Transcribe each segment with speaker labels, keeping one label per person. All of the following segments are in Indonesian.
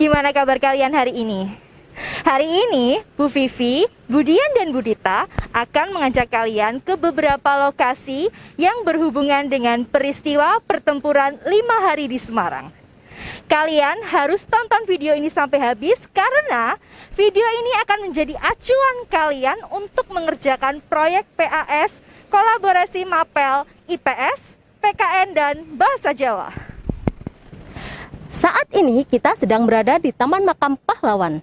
Speaker 1: Gimana kabar kalian hari ini? Hari ini, Bu Vivi, Bu Dian, dan Bu Dita akan mengajak kalian ke beberapa lokasi yang berhubungan dengan peristiwa pertempuran 5 hari di Semarang. Kalian harus tonton video ini sampai habis karena video ini akan menjadi acuan kalian untuk mengerjakan proyek PAS kolaborasi Mapel IPS, PKN, dan Bahasa Jawa.
Speaker 2: Saat ini kita sedang berada di Taman Makam Pahlawan.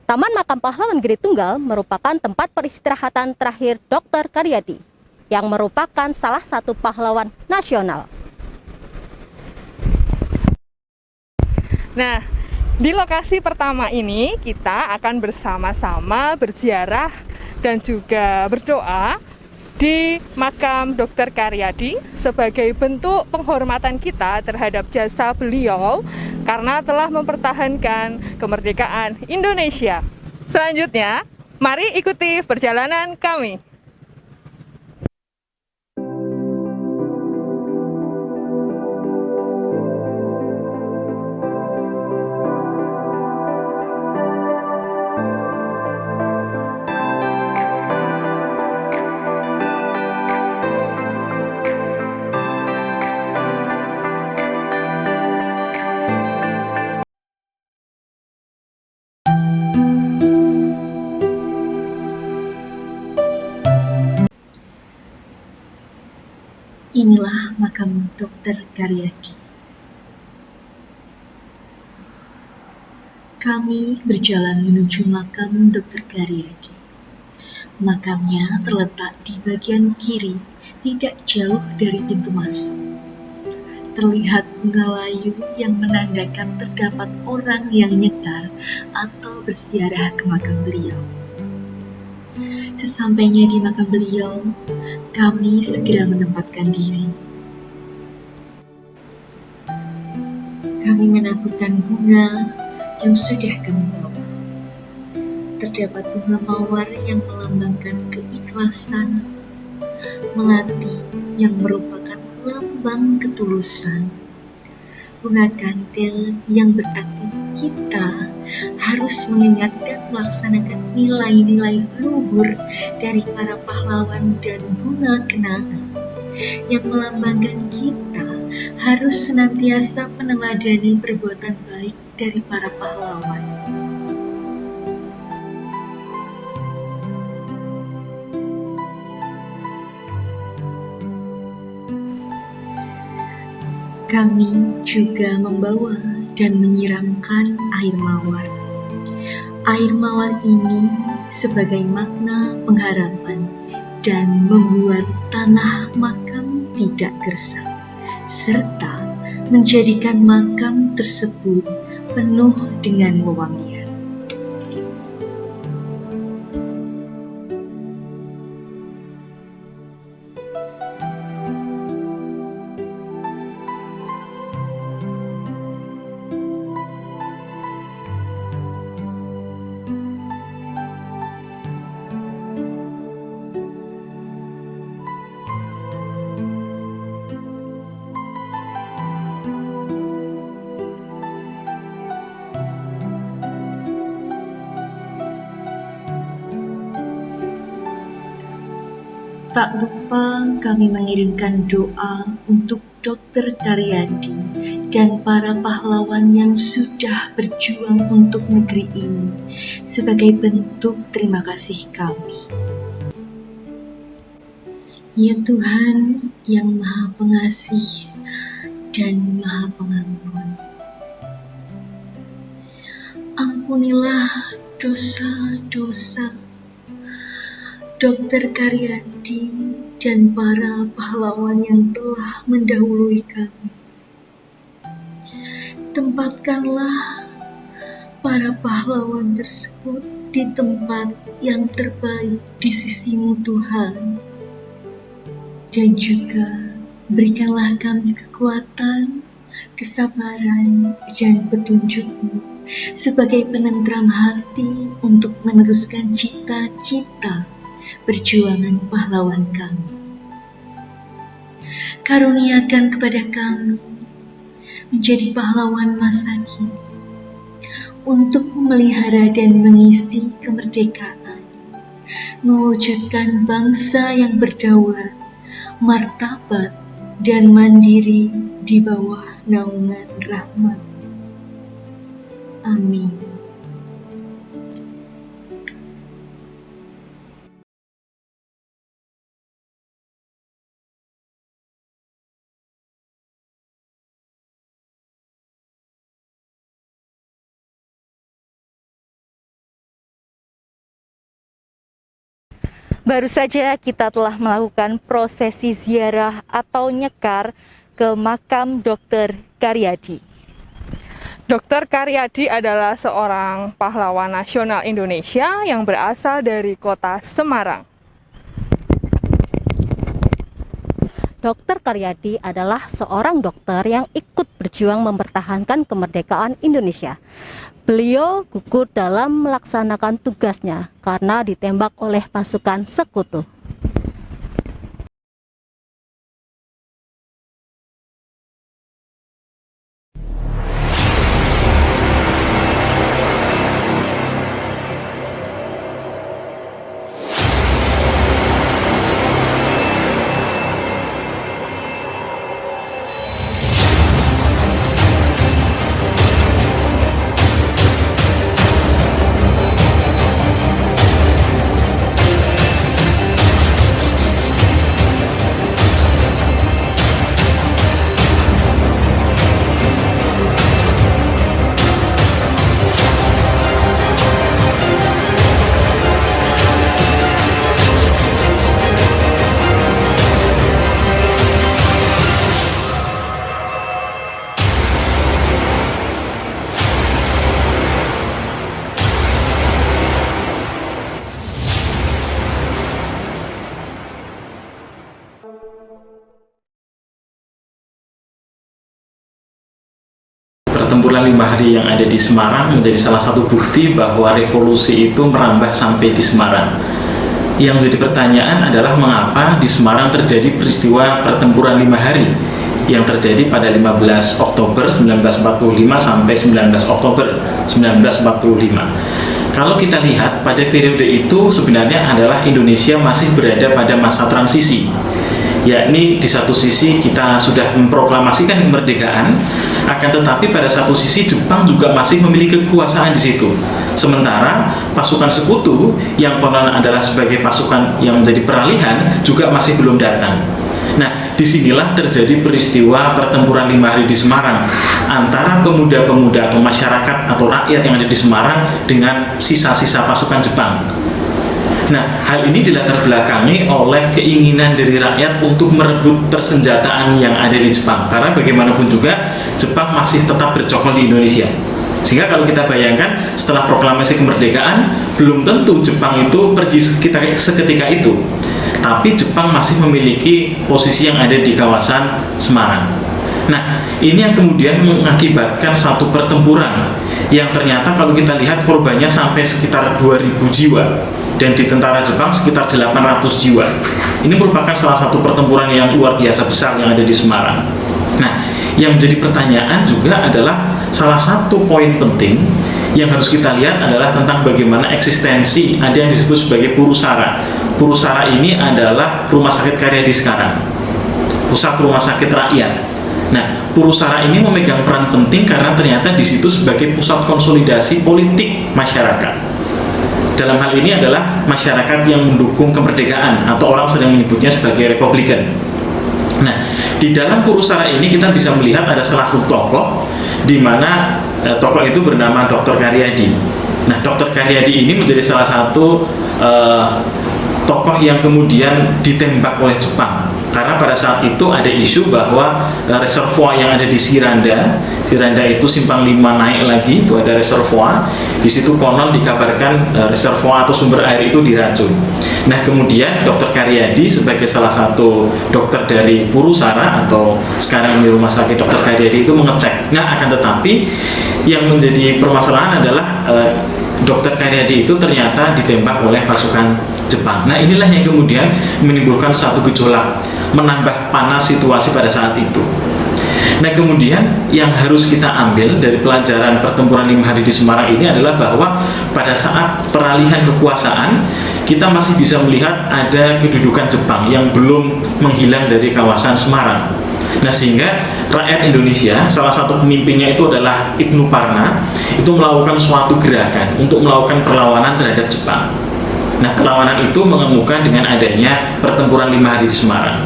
Speaker 2: Taman Makam Pahlawan Gede Tunggal merupakan tempat peristirahatan terakhir Dr. Karyadi, yang merupakan salah satu pahlawan nasional.
Speaker 3: Nah, di lokasi pertama ini kita akan bersama-sama berziarah dan juga berdoa di makam Dr. Karyadi sebagai bentuk penghormatan kita terhadap jasa beliau karena telah mempertahankan kemerdekaan Indonesia. Selanjutnya, mari ikuti perjalanan kami.
Speaker 4: Inilah makam Dr. Karyadi. Kami berjalan menuju makam Dr. Karyadi. Makamnya terletak di bagian kiri, tidak jauh dari pintu masuk. Terlihat bunga layu yang menandakan terdapat orang yang nyegar atau berziarah ke makam beliau. Sesampainya di makam beliau, kami segera menempatkan diri. Kami menaburkan bunga yang sudah kami bawa. Terdapat bunga mawar yang melambangkan keikhlasan, melati yang merupakan lambang ketulusan, bunga kandel yang berarti kita harus mengingat dan melaksanakan nilai-nilai luhur dari para pahlawan, dan bunga kenanga yang melambangkan kita harus senantiasa meneladani perbuatan baik dari para pahlawan. Kami juga membawa dan menyiramkan air mawar. Air mawar ini sebagai makna pengharapan dan membuat tanah makam tidak gersang, serta menjadikan makam tersebut penuh dengan wewangian. Tak lupa kami mengirimkan doa untuk Dr. Karyadi dan para pahlawan yang sudah berjuang untuk negeri ini sebagai bentuk terima kasih kami. Ya Tuhan yang Maha Pengasih dan Maha Pengampun, ampunilah dosa-dosa Dr. Karyadi dan para pahlawan yang telah mendahului kami. Tempatkanlah para pahlawan tersebut di tempat yang terbaik di sisi-Mu Tuhan. Dan juga berikanlah kami kekuatan, kesabaran, dan petunjuk-Mu sebagai penentram hati untuk meneruskan cita-cita perjuangan pahlawan kami. Karuniakan kepada kami menjadi pahlawan masa kini, untuk memelihara dan mengisi kemerdekaan, mewujudkan bangsa yang berdaulat, martabat, dan mandiri di bawah naungan rahmat. Amin.
Speaker 1: Baru saja kita telah melakukan prosesi ziarah atau nyekar ke makam Dr. Karyadi.
Speaker 3: Dr. Karyadi adalah seorang pahlawan nasional Indonesia yang berasal dari kota Semarang.
Speaker 2: Dr. Karyadi adalah seorang dokter yang ikut berjuang mempertahankan kemerdekaan Indonesia. Beliau gugur dalam melaksanakan tugasnya karena ditembak oleh pasukan sekutu.
Speaker 5: Pertempuran 5 hari yang ada di Semarang menjadi salah satu bukti bahwa revolusi itu merambah sampai di Semarang. Yang menjadi pertanyaan adalah mengapa di Semarang terjadi peristiwa pertempuran 5 hari yang terjadi pada 15 Oktober 1945 sampai 19 Oktober 1945. Kalau kita lihat pada periode itu sebenarnya adalah Indonesia masih berada pada masa transisi, yakni di satu sisi kita sudah memproklamasikan kemerdekaan, akan tetapi pada satu sisi Jepang juga masih memiliki kekuasaan di situ. Sementara pasukan sekutu yang konon adalah sebagai pasukan yang menjadi peralihan juga masih belum datang. Nah, disinilah terjadi peristiwa pertempuran 5 hari di Semarang antara pemuda-pemuda atau masyarakat atau rakyat yang ada di Semarang dengan sisa-sisa pasukan Jepang. Nah, hal ini dilatar belakangi oleh keinginan dari rakyat untuk merebut persenjataan yang ada di Jepang. Karena bagaimanapun juga, Jepang masih tetap bercokol di Indonesia. Sehingga kalau kita bayangkan, setelah proklamasi kemerdekaan, belum tentu Jepang itu pergi seketika itu. Tapi Jepang masih memiliki posisi yang ada di kawasan Semarang. Nah, ini yang kemudian mengakibatkan satu pertempuran yang ternyata kalau kita lihat korbannya sampai sekitar 2000 jiwa. Dan di tentara Jepang sekitar 800 jiwa. Ini merupakan salah satu pertempuran yang luar biasa besar yang ada di Semarang. Nah, yang menjadi pertanyaan juga adalah salah satu poin penting yang harus kita lihat adalah tentang bagaimana eksistensi ada yang disebut sebagai Purusara. Purusara ini adalah rumah sakit Karyadi sekarang, pusat rumah sakit rakyat. Nah, Purusara ini memegang peran penting karena ternyata di situ sebagai pusat konsolidasi politik masyarakat. Dalam hal ini adalah masyarakat yang mendukung kemerdekaan atau orang sering menyebutnya sebagai Republikan. Nah, di dalam Purusara ini kita bisa melihat ada salah satu tokoh di mana tokoh itu bernama Dr. Karyadi. Nah, Dr. Karyadi ini menjadi salah satu tokoh yang kemudian ditembak oleh Jepang karena pada saat itu ada isu bahwa reservoir yang ada di Siranda itu Simpang 5 naik lagi, itu ada reservoir di situ, konon dikabarkan reservoir atau sumber air itu diracun. Nah, kemudian Dr. Karyadi sebagai salah satu dokter dari Purusara atau sekarang di rumah sakit Dr. Karyadi itu mengecek. Nah, akan tetapi yang menjadi permasalahan adalah Dr. Karyadi itu ternyata ditembak oleh pasukan Jepang. Nah, inilah yang kemudian menimbulkan satu gejolak, menambah panas situasi pada saat itu. Nah, kemudian yang harus kita ambil dari pelajaran pertempuran 5 hari di Semarang ini adalah bahwa pada saat peralihan kekuasaan, kita masih bisa melihat ada kedudukan Jepang yang belum menghilang dari kawasan Semarang. Nah, sehingga rakyat Indonesia, salah satu pemimpinnya itu adalah Ibnu Parna, itu melakukan suatu gerakan untuk melakukan perlawanan terhadap Jepang. Nah, perlawanan itu mengemuka dengan adanya pertempuran 5 hari di Semarang.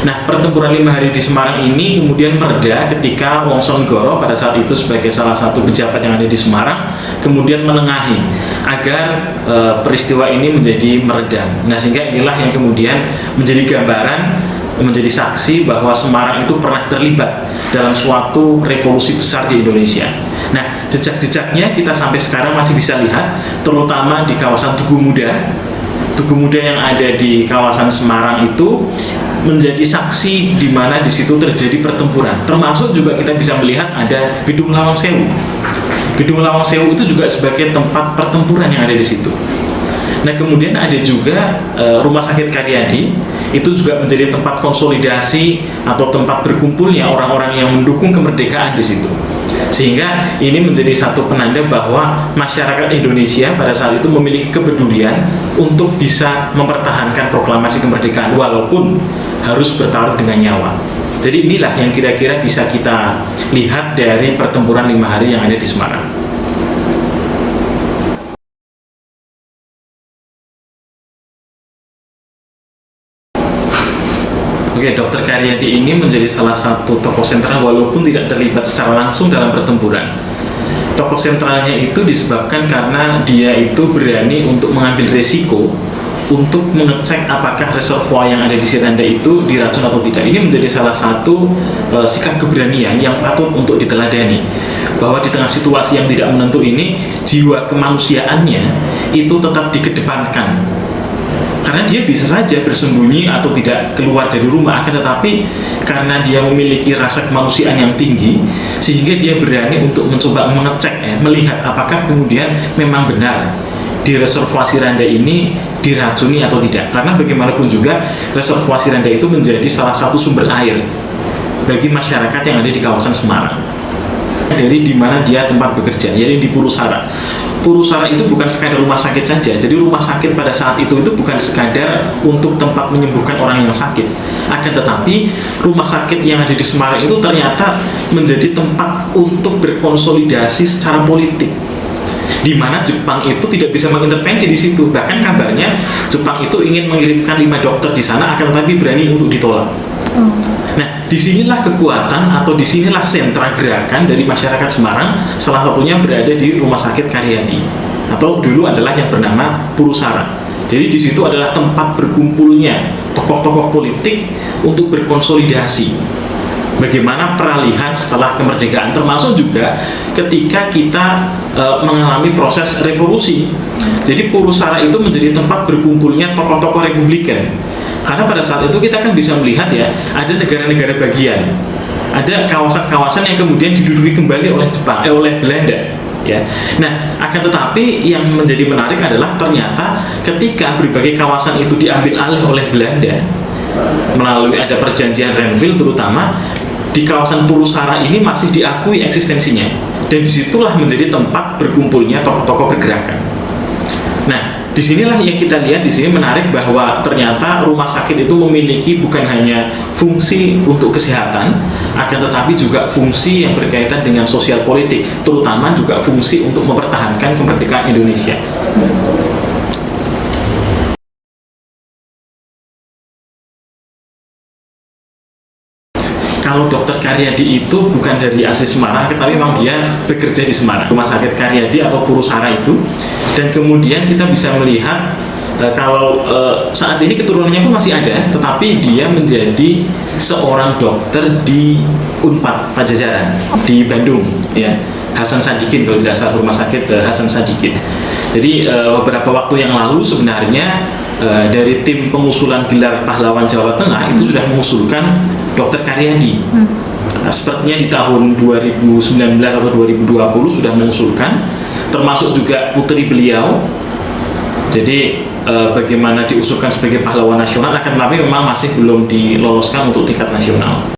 Speaker 5: Nah, pertempuran 5 hari di Semarang ini kemudian mereda ketika Wongsonegoro pada saat itu sebagai salah satu pejabat yang ada di Semarang kemudian menengahi agar peristiwa ini menjadi meredam. Nah, sehingga inilah yang kemudian menjadi gambaran, menjadi saksi bahwa Semarang itu pernah terlibat dalam suatu revolusi besar di Indonesia. Nah, jejak-jejaknya kita sampai sekarang masih bisa lihat, terutama di kawasan Tugu Muda. Tugu Muda yang ada di kawasan Semarang itu menjadi saksi di mana di situ terjadi pertempuran. Termasuk juga kita bisa melihat ada Gedung Lawang Sewu. Gedung Lawang Sewu itu juga sebagai tempat pertempuran yang ada di situ. Nah, kemudian ada juga Rumah Sakit Karyadi, itu juga menjadi tempat konsolidasi atau tempat berkumpulnya orang-orang yang mendukung kemerdekaan di situ. Sehingga ini menjadi satu penanda bahwa masyarakat Indonesia pada saat itu memiliki kepedulian untuk bisa mempertahankan proklamasi kemerdekaan walaupun harus bertaruh dengan nyawa. Jadi inilah yang kira-kira bisa kita lihat dari pertempuran 5 hari yang ada di Semarang. Oke, Dr. Karyadi ini menjadi salah satu tokoh sentral walaupun tidak terlibat secara langsung dalam pertempuran. Tokoh sentralnya itu disebabkan karena dia itu berani untuk mengambil resiko untuk mengecek apakah reservoir yang ada di Siranda itu diracun atau tidak. Ini menjadi salah satu sikap keberanian yang patut untuk diteladani. Bahwa di tengah situasi yang tidak menentu ini, jiwa kemanusiaannya itu tetap dikedepankan. Karena dia bisa saja bersembunyi atau tidak keluar dari rumah, akan tetapi karena dia memiliki rasa kemanusiaan yang tinggi, sehingga dia berani untuk mencoba mengecek, melihat apakah kemudian memang benar di reservoir Siranda ini diracuni atau tidak. Karena bagaimanapun juga reservoir Siranda itu menjadi salah satu sumber air bagi masyarakat yang ada di kawasan Semarang. Dari di mana dia tempat bekerja, yaitu di Purusara. Purusara itu bukan sekadar rumah sakit saja. Jadi rumah sakit pada saat itu bukan sekadar untuk tempat menyembuhkan orang yang sakit. Akan tetapi rumah sakit yang ada di Semarang itu ternyata menjadi tempat untuk berkonsolidasi secara politik. Di mana Jepang itu tidak bisa mengintervensi di situ. Bahkan kabarnya Jepang itu ingin mengirimkan 5 dokter di sana, akan tetapi berani untuk ditolak. Nah, disinilah kekuatan atau disinilah sentra gerakan dari masyarakat Semarang, salah satunya berada di Rumah Sakit Karyadi atau dulu adalah yang bernama Purusara. Jadi di situ adalah tempat berkumpulnya tokoh-tokoh politik untuk berkonsolidasi bagaimana peralihan setelah kemerdekaan, termasuk juga ketika kita mengalami proses revolusi. Jadi Purusara itu menjadi tempat berkumpulnya tokoh-tokoh Republikan. Karena pada saat itu kita kan bisa melihat ya, ada negara-negara bagian, ada kawasan-kawasan yang kemudian diduduki kembali oleh Jepang, oleh Belanda, ya. Nah, akan tetapi yang menjadi menarik adalah ternyata ketika berbagai kawasan itu diambil alih oleh Belanda melalui ada perjanjian Renville, terutama di kawasan Purusara ini masih diakui eksistensinya, dan disitulah menjadi tempat berkumpulnya tokoh-tokoh pergerakan. Nah, disinilah yang kita lihat di sini menarik bahwa ternyata rumah sakit itu memiliki bukan hanya fungsi untuk kesehatan, akan tetapi juga fungsi yang berkaitan dengan sosial politik, terutama juga fungsi untuk mempertahankan kemerdekaan Indonesia. Kalau Dr. Karyadi itu bukan dari asli Semarang, tetapi memang dia bekerja di Semarang, Rumah Sakit Karyadi atau Purusara itu. Dan kemudian kita bisa melihat kalau saat ini keturunannya pun masih ada, tetapi dia menjadi seorang dokter di Unpad Pajajaran di Bandung, ya, Hasan Sadikin kalau tidak salah, Rumah Sakit Hasan Sadikin. Jadi beberapa waktu yang lalu sebenarnya dari tim pengusulan gelar pahlawan Jawa Tengah itu sudah mengusulkan Dr. Karyadi. Nah, sepertinya di tahun 2019 atau 2020 sudah mengusulkan, termasuk juga putri beliau. Jadi bagaimana diusulkan sebagai pahlawan nasional, akan tetapi memang masih belum diloloskan untuk tingkat nasional.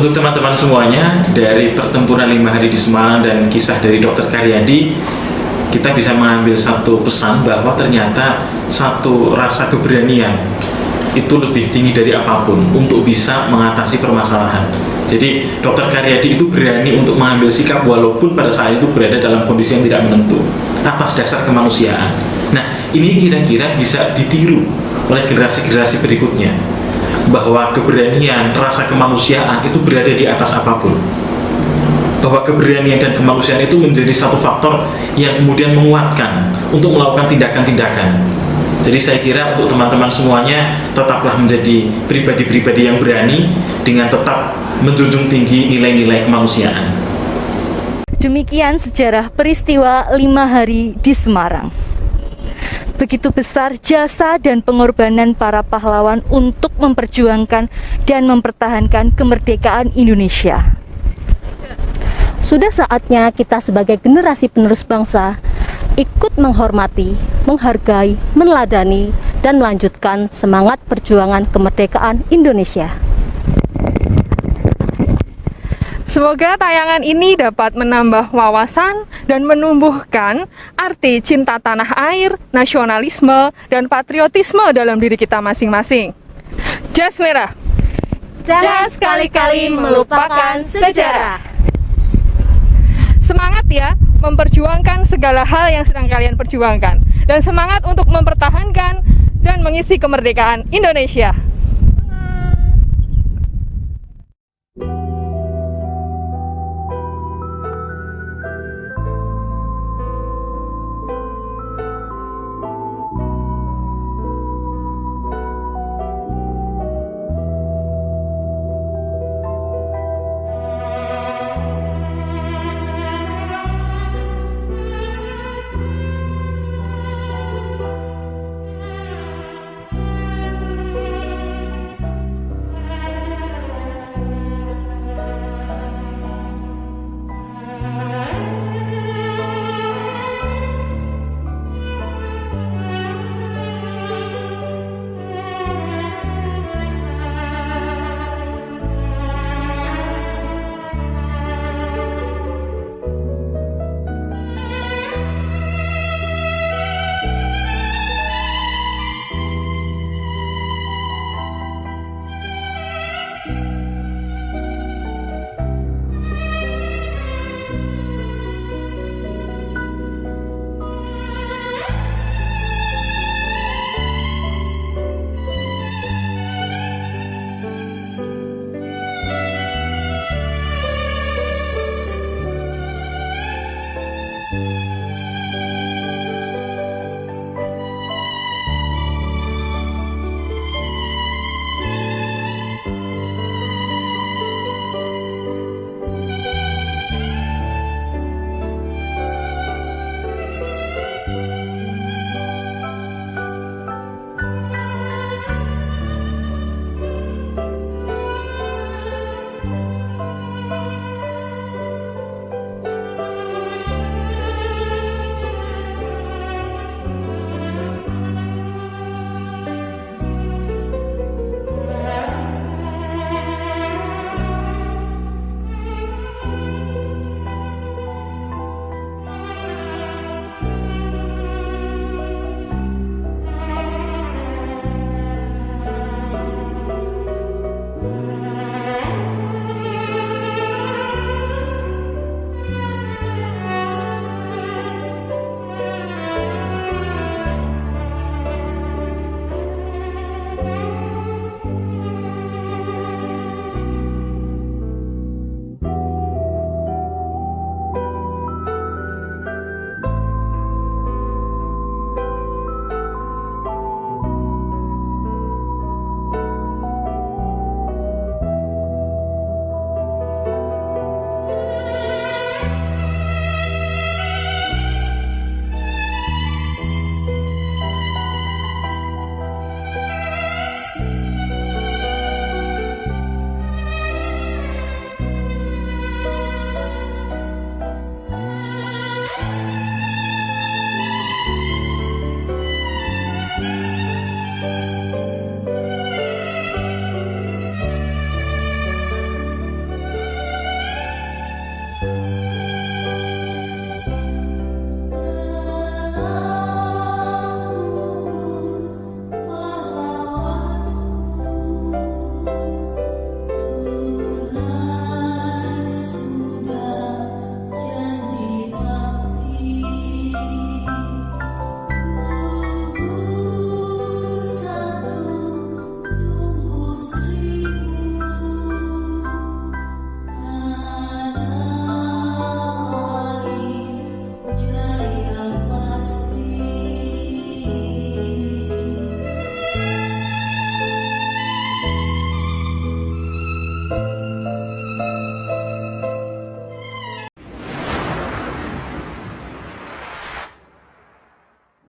Speaker 5: Untuk teman-teman semuanya, dari pertempuran 5 hari di Semarang dan kisah dari Dr. Karyadi, kita bisa mengambil satu pesan bahwa ternyata satu rasa keberanian itu lebih tinggi dari apapun untuk bisa mengatasi permasalahan. Jadi Dr. Karyadi itu berani untuk mengambil sikap walaupun pada saat itu berada dalam kondisi yang tidak menentu, atas dasar kemanusiaan. Nah, ini kira-kira bisa ditiru oleh generasi-generasi berikutnya, bahwa keberanian, rasa kemanusiaan itu berada di atas apapun, bahwa keberanian dan kemanusiaan itu menjadi satu faktor yang kemudian menguatkan untuk melakukan tindakan-tindakan. Jadi saya kira untuk teman-teman semuanya, tetaplah menjadi pribadi-pribadi yang berani dengan tetap menjunjung tinggi nilai-nilai kemanusiaan.
Speaker 1: Demikian sejarah peristiwa 5 hari di Semarang. Begitu besar jasa dan pengorbanan para pahlawan untuk memperjuangkan dan mempertahankan kemerdekaan Indonesia.
Speaker 2: Sudah saatnya kita sebagai generasi penerus bangsa ikut menghormati, menghargai, meneladani, dan melanjutkan semangat perjuangan kemerdekaan Indonesia.
Speaker 3: Semoga tayangan ini dapat menambah wawasan dan menumbuhkan arti cinta tanah air, nasionalisme, dan patriotisme dalam diri kita masing-masing. Jas merah.
Speaker 1: Jangan sekali-kali melupakan sejarah.
Speaker 3: Semangat ya, memperjuangkan segala hal yang sedang kalian perjuangkan. Dan semangat untuk mempertahankan dan mengisi kemerdekaan Indonesia.